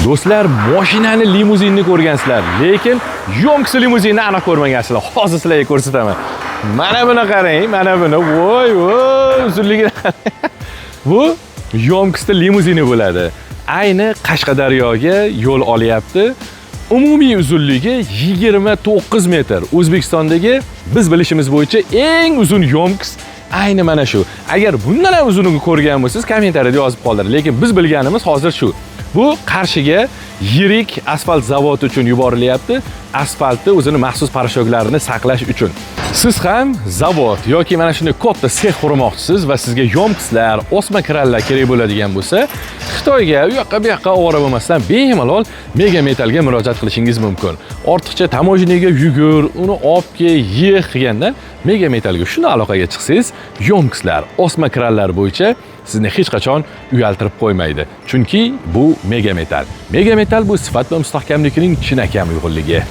Do'stlar, mashinani limuzinni ko'rgansizlar, lekin Yonkis limuzinni aniq ko'rmagansizlar. Hozir sizlarga ko'rsataman. Mana buni qarang, mana buni. Voy, uzunligini qarang. Bu Yonkis limuzini bo'ladi. Ayni Qashqadaryoga yo'l olyapti. Umumiy uzunligi 29 metr. O'zbekistondagi biz bilishimiz bo'yicha eng uzun Yonkis ayni mana shu. Agar bundan ham uzunini ko'rgan bo'lsangiz, kommentariyada yozib qoldiring. Lekin biz bilganimiz hozir shu. Bu Qarshiga yirik asfalt zavodi uchun yuborilyapti. Asfaltni o'zini maxsus parashoklarini saqlash uchun. Siz ham zavod yoki mana shunday katta sex qurmoqchisiz va sizga Yonkislar, osma krallar kerak bo'ladigan bo'lsa, Xitoyga, u yoqqa bu yoqqa ovora bo'lmasdan bemalol Mega Metalga murojaat qilishingiz mumkin. Ortiqcha tamojinaga yugur, uni olib kel, qilgandan Mega Metalga shunday aloqaga chiqsangiz, Yonkislar, osma krallar bo'yicha sizni hech qachon uyaltirib qo'ymaydi. Chunki bu Mega Metal. Mega Metal bu sifat va mustahkamligining chinakam uyg'unligi.